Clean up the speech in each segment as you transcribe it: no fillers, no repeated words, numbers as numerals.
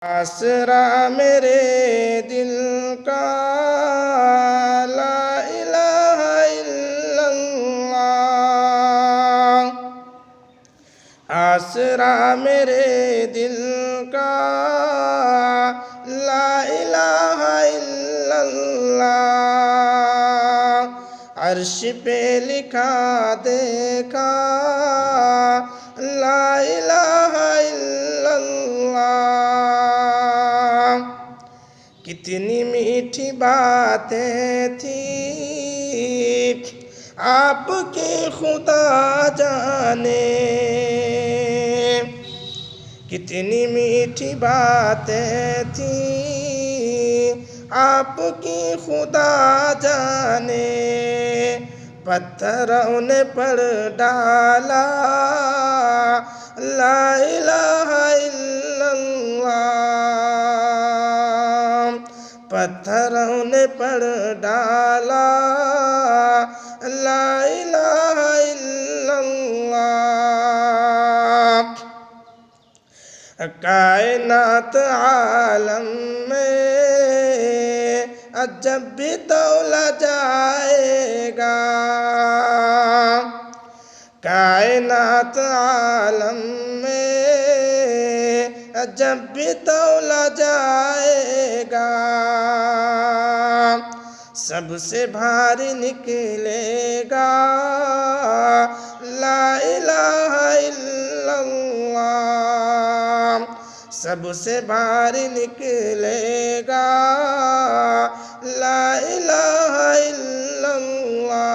आसरा मेरे दिल का ला इलाहा इल्लल्लाह। आसरा मेरे दिल का ला इलाहा इल्लल्लाह। अर्श पे लिखा देखा ला इलाहा इल्लल्लाह। कितनी मीठी बातें थी आपकी खुदा जाने, कितनी मीठी बातें थी आपकी खुदा जाने। पत्थरों ने पढ़ डाला ला इलाहा इल्लल्लाह। पत्थरों ने पढ़ डाला ला इलाहा इल्लल्लाह। कायनात आलम में जब भी तौला जाएगा, कायनात आलम में जब भी तौला जाएगा, सबसे भारी निकलेगा ला इलाहा इल्लल्लाह। सबसे भारी निकलेगा ला इलाहा इल्लल्लाह।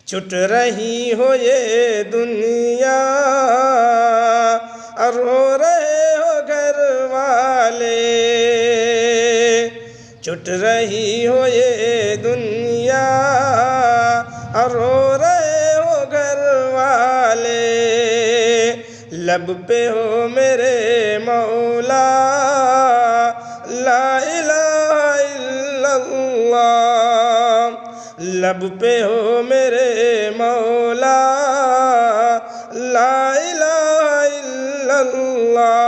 छुट रही हो ये दुनिया और रो रहे हो घर वाले, छुट रही हो ये दुनिया और रो रहे हो घर वाले। लब पे हो मेरे मौला ला इलाहा इल्लल्लाह। लब पे हो मेरे मौला ला इलाहा इल्लल्लाह।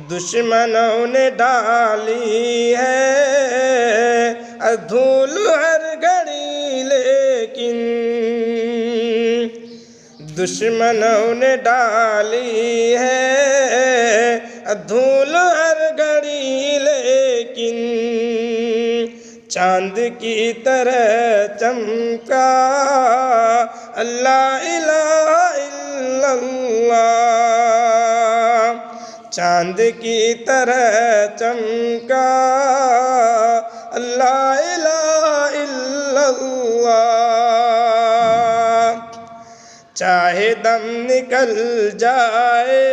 दुश्मनों ने डाली है धूल हर घड़ी, लेकिन दुश्मनों ने डाली है धूल हर घड़ी, लेकिन चांद की तरह चमका ला इलाहा इल्लल्लाह। चांद की तरह चमका ला इलाहा इल्लल्लाह। चाहे दम निकल जाए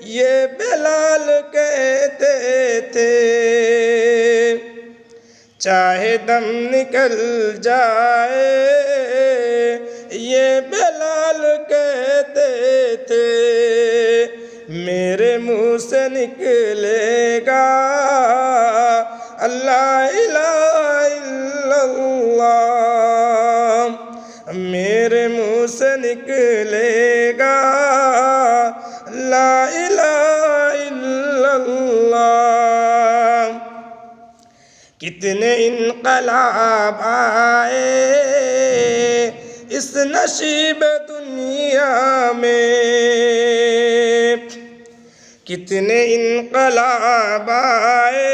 ये बिलाल कहते थे, चाहे दम निकल जाए ये बिलाल कहते थे। मेरे मुँह से निकलेगा अल्लाह इलाहा इल्लल्लाह। मेरे मुँह से निकलेगा ला इलाहा इल्लल्लाह। कितने इनकलाब आए इस नशीब दुनिया में, कितने इनकलाब आए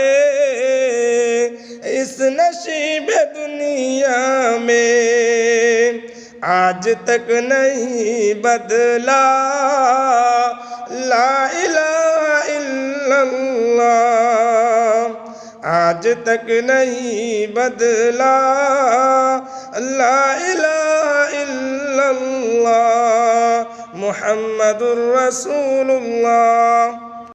इस नशीब दुनिया में। आज तक नहीं बदला ला इलाहा इल्लल्लाह। आज तक नहीं बदला ला इलाहा इल्लल्लाह। मुहम्मदुर रसूलुल्लाह।